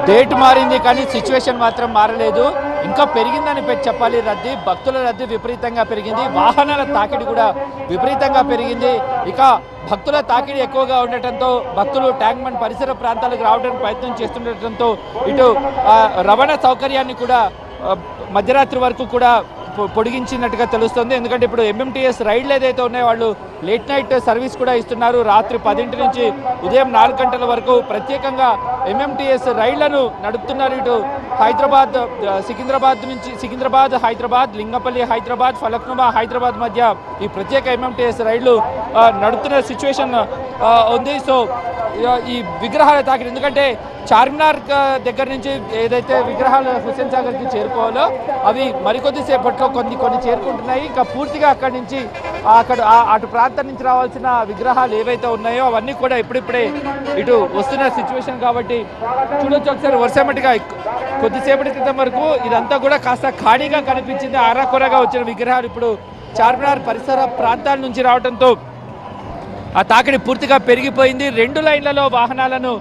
Date మారింది కానీ situation మాత్రం మారలేదు. ఇంకా పెరిగిందని చెప్పాలి రద్దీ. భక్తుల రద్దీ విపరీతంగా పెరిగింది. వాహనాల తాకిడి కూడా విపరీతంగా పెరిగింది. ఇక భక్తుల తాకిడి ఎక్కువగా ఉండటంతో భక్తులు ట్యాంక్ బండ్ పరిసర ప్రాంతాలకు రావడానికి ప్రయత్నం చేస్తుండటంతో ఇటు రవాణా సౌకర్యాన్ని కూడా మధ్యరాత్రి వరకు కూడా పొడిగించినట్టుగా తెలుస్తుంది. ఎందుకంటే ఇప్పుడు ఎంఎంటీఎస్ రైళ్లు ఏదైతే ఉన్నాయో వాళ్ళు లేట్ నైట్ సర్వీస్ కూడా ఇస్తున్నారు. రాత్రి 10 నుంచి ఉదయం 4 గంటల వరకు ప్రత్యేకంగా ఎంఎంటీఎస్ రైళ్లను నడుపుతున్నారు. ఇటు హైదరాబాద్ సికింద్రాబాద్ హైదరాబాద్, లింగపల్లి హైదరాబాద్, ఫలక్నుమా హైదరాబాద్ మధ్య ఈ ప్రత్యేక ఎంఎంటీఎస్ రైళ్లు నడుపుతున్న సిచ్యువేషన్ ఉంది. సో ఈ విగ్రహాల తాకిడి, ఎందుకంటే చార్మినార్ దగ్గర నుంచి ఏదైతే విగ్రహాలు హుస్సేన్ సాగర్కి చేరుకోవాలో అవి మరికొద్ది సేపట్లో కొన్ని చేరుకుంటున్నాయి. ఇంకా పూర్తిగా అక్కడి నుంచి అటు ప్రాంతం నుంచి రావాల్సిన విగ్రహాలు ఏవైతే ఉన్నాయో అవన్నీ కూడా ఇప్పుడిప్పుడే ఇటు వస్తున్న సిచ్యువేషన్ కాబట్టి చూడొచ్చు. ఒకసారి వర్షమటిగా కొద్దిసేపటి క్రితం వరకు ఇదంతా కూడా కాస్త ఖాళీగా కనిపించింది. ఆరాకొరగా వచ్చిన విగ్రహాలు ఇప్పుడు చార్మినార్ పరిసర ప్రాంతాల నుంచి రావడంతో ఆ తాకిడి పూర్తిగా పెరిగిపోయింది. 2 లైన్లలో వాహనాలను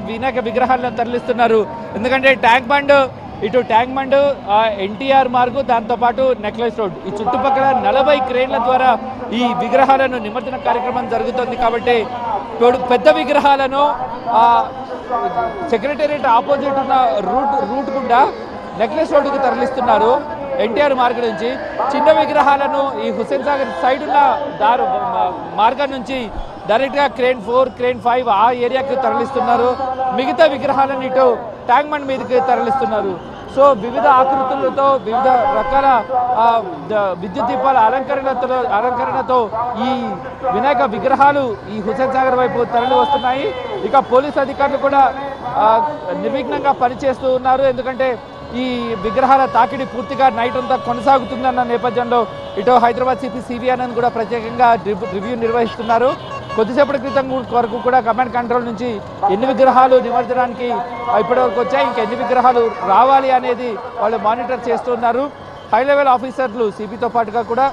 వినాయక విగ్రహాలను తరలిస్తున్నారు. ఎందుకంటే ట్యాంక్ బండ్ ఎన్టీఆర్ మార్గు, దాంతోపాటు నెక్లెస్ రోడ్, ఈ చుట్టుపక్కల 40 క్రేన్ల ద్వారా ఈ విగ్రహాలను నిమజ్జన కార్యక్రమం జరుగుతుంది. కాబట్టి పెద్ద విగ్రహాలను సెక్రటేరియట్ ఆపోజిట్ ఉన్న రూట్ గుండా నెక్లెస్ రోడ్డుకు తరలిస్తున్నారు ఎన్టీఆర్ మార్గం నుంచి. చిన్న విగ్రహాలను ఈ హుస్సేన్ సాగర్ సైడ్ ఉన్న మార్గం నుంచి డైరెక్ట్గా క్రేన్ 4, క్రేన్ 5 ఆ ఏరియాకి తరలిస్తున్నారు. మిగతా విగ్రహాలను ఇటు ట్యాంక్ బండ్ మీదకి తరలిస్తున్నారు. సో వివిధ ఆకృతులతో వివిధ రకాల విద్యుత్ దీపాల అలంకరణతో ఈ వినాయక విగ్రహాలు ఈ హుస్సేన్ సాగర్ వైపు తరలి వస్తున్నాయి. ఇక పోలీస్ అధికారులు కూడా నిర్విఘ్నంగా పనిచేస్తూ ఉన్నారు. ఎందుకంటే ఈ విగ్రహాల తాకిడి పూర్తిగా నైట్ అంతా కొనసాగుతుందన్న నేపథ్యంలో ఇటు హైదరాబాద్ సిపి సివి ఆనంద్ కూడా ప్రత్యేకంగా రివ్యూ నిర్వహిస్తున్నారు. కొద్దిసేపటి క్రితం వరకు కూడా కమాండ్ కంట్రోల్ నుంచి ఎన్ని విగ్రహాలు నిమజ్జనానికి ఇప్పటివరకు వచ్చాయి, ఇంకా ఎన్ని విగ్రహాలు రావాలి అనేది వాళ్ళు మానిటర్ చేస్తున్నారు. హై లెవెల్ ఆఫీసర్లు సిపితో పాటుగా కూడా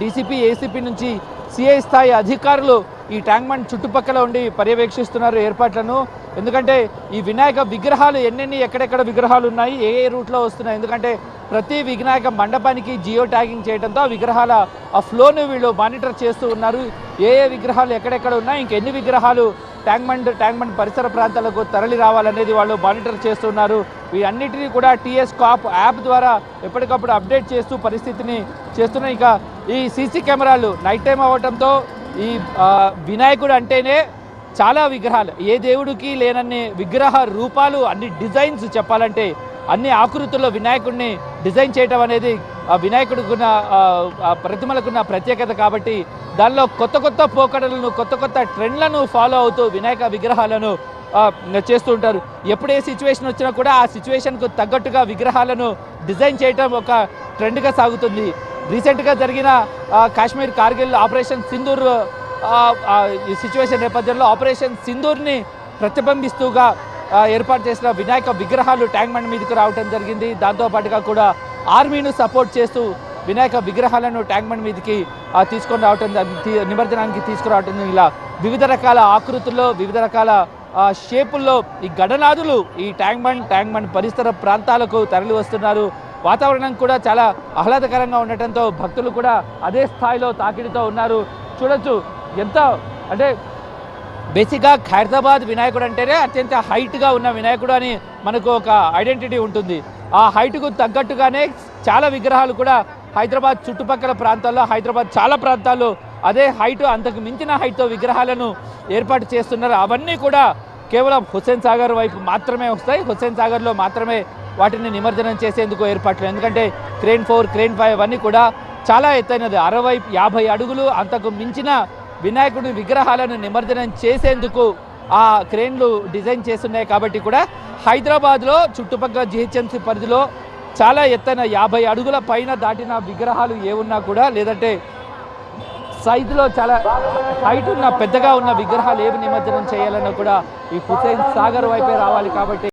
డీసీపీ, ఏసీపీ నుంచి సిఐ స్థాయి అధికారులు ఈ ట్యాంక్ బండ్ చుట్టుపక్కల ఉండి పర్యవేక్షిస్తున్నారు ఏర్పాట్లను. ఎందుకంటే ఈ వినాయక విగ్రహాలు ఎక్కడెక్కడ విగ్రహాలు ఉన్నాయి, ఏ రూట్లో వస్తున్నాయి, ఎందుకంటే ప్రతి వినాయక మండపానికి జియో ట్యాగింగ్ చేయడంతో ఆ విగ్రహాల ఆ ఫ్లోను వీళ్ళు మానిటర్ చేస్తూ ఉన్నారు. ఏ విగ్రహాలు ఎక్కడెక్కడ ఉన్నాయి, ఇంకెన్ని విగ్రహాలు ట్యాంక్ బండ్ పరిసర ప్రాంతాలకు తరలి రావాలనేది వాళ్ళు మానిటర్ చేస్తున్నారు. వీటన్నిటినీ కూడా టీఎస్ కాప్ యాప్ ద్వారా ఎప్పటికప్పుడు అప్డేట్ చేస్తూ పరిస్థితిని చేస్తున్నాయి. ఇక ఈ సీసీ కెమెరాలు నైట్ టైం అవ్వడంతో ఈ వినాయకుడు అంటేనే చాలా విగ్రహాలు, ఏ దేవుడికి లేనన్ని విగ్రహ రూపాలు, అన్ని డిజైన్స్ చెప్పాలంటే అన్ని ఆకృతుల్లో వినాయకుడిని డిజైన్ చేయటం అనేది వినాయకుడికున్న ప్రతిమలకున్న ప్రత్యేకత. కాబట్టి దానిలో కొత్త పోకడలను, కొత్త ట్రెండ్లను ఫాలో అవుతూ వినాయక విగ్రహాలను చేస్తూ ఉంటారు. ఎప్పుడు ఏ సిచ్యువేషన్ వచ్చినా కూడా ఆ సిచ్యువేషన్కు తగ్గట్టుగా విగ్రహాలను డిజైన్ చేయటం ఒక ట్రెండ్గా సాగుతుంది. రీసెంట్గా జరిగిన కాశ్మీర్ కార్గిల్ ఆపరేషన్ సింధూర్ ఈ సిచ్యువేషన్ నేపథ్యంలో ఆపరేషన్ సింధూర్ని ప్రతిబింబిస్తూగా ఏర్పాటు చేసిన వినాయక విగ్రహాలు ట్యాంక్ బండ్ మీదకు రావడం జరిగింది. దాంతోపాటుగా కూడా ఆర్మీను సపోర్ట్ చేస్తూ వినాయక విగ్రహాలను ట్యాంక్ బండ్ మీదకి తీసుకొని రావటం, నిమజ్జనానికి తీసుకురావటం, ఇలా వివిధ రకాల ఆకృతుల్లో వివిధ రకాల షేపుల్లో ఈ గణనాథులు ఈ ట్యాంక్ బండ్ పరిసర ప్రాంతాలకు తరలి వస్తున్నారు. వాతావరణం కూడా చాలా ఆహ్లాదకరంగా ఉండటంతో భక్తులు కూడా అదే స్థాయిలో తాకిడితో ఉన్నారు. చూడొచ్చు ఎంత అంటే బేసిక్గా ఖైరతాబాద్ వినాయకుడు అంటేనే అత్యంత హైట్గా ఉన్న వినాయకుడు అని మనకు ఒక ఐడెంటిటీ ఉంటుంది. ఆ హైట్కు తగ్గట్టుగానే చాలా విగ్రహాలు కూడా హైదరాబాద్ చుట్టుపక్కల ప్రాంతాల్లో, హైదరాబాద్ చాలా ప్రాంతాల్లో అదే హైట్, అంతకు మించిన హైట్తో విగ్రహాలను ఏర్పాటు చేస్తున్నారు. అవన్నీ కూడా కేవలం హుస్సేన్ సాగర్ వైపు మాత్రమే వస్తాయి. హుస్సేన్ సాగర్లో మాత్రమే వాటిని నిమజ్జనం చేసేందుకు ఏర్పాట్లు. ఎందుకంటే క్రేన్ 4, క్రేన్ 5 అవన్నీ కూడా చాలా ఎత్తైనది, 60-50 అడుగులు అంతకు మించిన వినాయకుడి విగ్రహాలను నిమజ్జనం చేసేందుకు ఆ క్రేన్లు డిజైన్ చేస్తున్నాయి. కాబట్టి కూడా హైదరాబాద్లో చుట్టుపక్కల జిహెచ్ఎంసీ పరిధిలో చాలా ఎత్తైన 50 అడుగుల పైన దాటిన విగ్రహాలు ఏ ఉన్నా కూడా, లేదంటే సైజులో చాలా హైట్ ఉన్న పెద్దగా ఉన్న విగ్రహాలు ఏవి నిమజ్జనం చేయాలన్నా కూడా ఈ హుస్సేన్ సాగర్ వైపే రావాలి. కాబట్టి